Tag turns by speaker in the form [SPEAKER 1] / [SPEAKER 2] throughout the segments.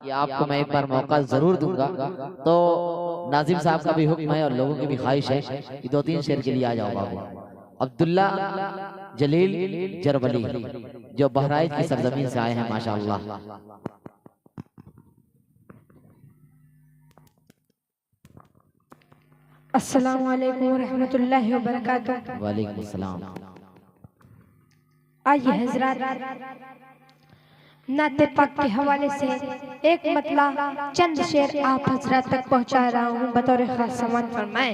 [SPEAKER 1] ये आपको मैं एक बार मौका जरूर दूंगा। तो नाजिम साहब का भी हुक्म है और लोगों की भी ख्वाहिश है कि 2-3 शेर के लिए आ जाओ बाबू। अब्दुल्ला जलील जरबली जो बहराइच की सरजमीन से आए हैं माशाअल्लाह।
[SPEAKER 2] अस्सलाम वालेकुम रहमतुल्लाहि व बरकातुहू।
[SPEAKER 1] वालेकुम सलाम।
[SPEAKER 2] आइए हजरत, नाते पाक के हवाले से एक मतला चंद शेर आप हजरत तक पहुंचा रहा हूँ बतौर खास समान फरमाए।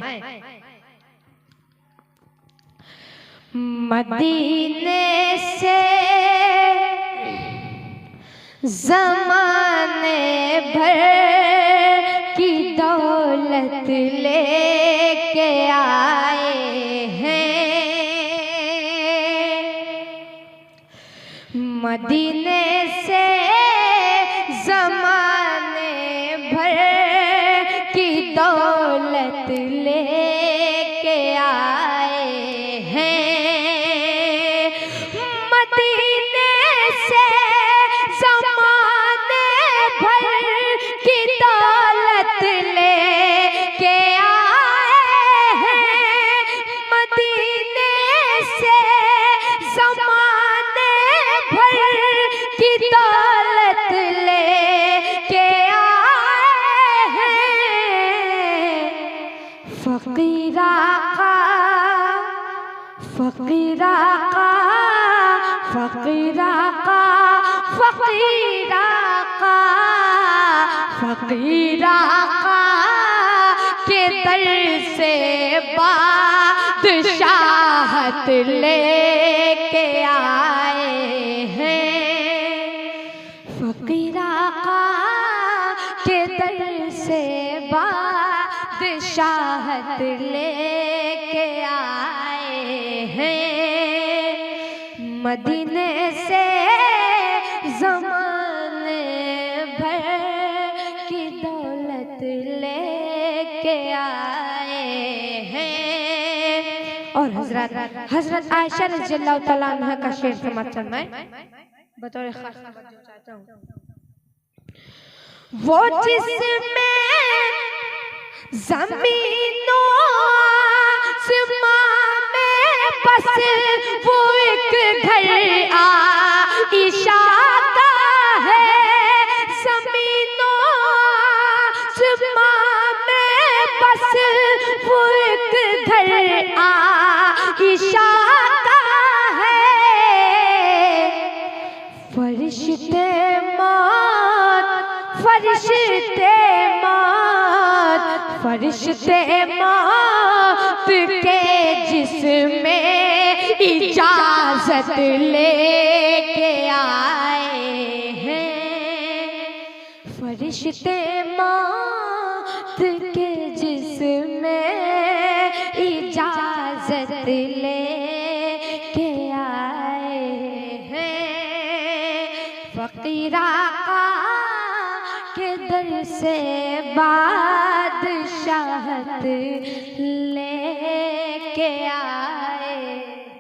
[SPEAKER 2] मदीने से ज़माने भर की दौलत लेके आए हैं, मदीने से ज़माने भर की दौलत लेके आए हैं, मदीने से ज़माने भर की दौलत लेके आए हैं, मदीने से ज़माने भर की दौलत लेके आए हैं। फकीर आका, फकीर आका, फकीर आका, फकीर आका, फकीर आका के दर से बादशाहत लेके आए हैं, फकीर आका के दर से बादशाहत लेके आए हैं, मदीने से ज़माने भर की दौलत लेके आए हैं। और हजरत आयशा रज़ियल्लाहु तआला अन्हा का शेर समाप्त फरमाएं बतौर खास तवज्जो चाहता हूँ। वो जिसमें ज़मीनों आसमां में बस वो एक घर आइशा का है, ज़मीनों आसमां में बस वो एक घर आइशा का है, फरिश्ते मौत, फरिश्ते मौत, फरिश्ते मौत के जिसमें इजाजत लेके आए हैं, फरिश्ते मौत के जिसमें इजाजत लेके आए हैं, फकीर आका के दर से बादशाहत लेके आए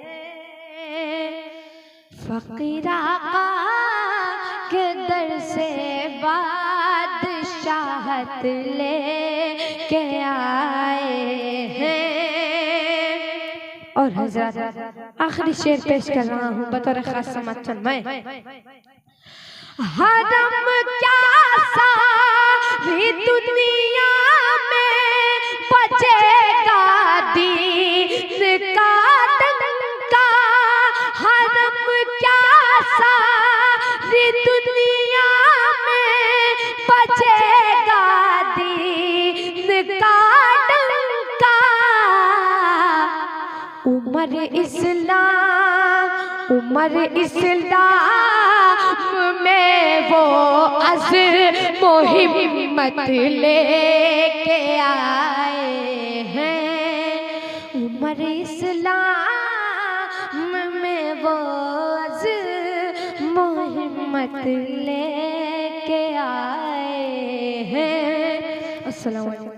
[SPEAKER 2] हैं, फकीर आका के दर से बादशाहत लेके आए हैं। और हज़रत आखिरी शेर पेश कर रहा हूँ बतौर खास समात फरमाएं। हरम क्या सारी दुनिया में बजेगा दीन का डंका, हरम क्या सारी दुनिया में बजेगा दीन का डंका, उमर इस्लाम, उमर इस्लाम में वो अज़्म हिम्मत लेके आए हैं, उमर इस्लाम में वो अज़्म हिम्मत लेके आए हैं। अस्सलाम वालेकुम।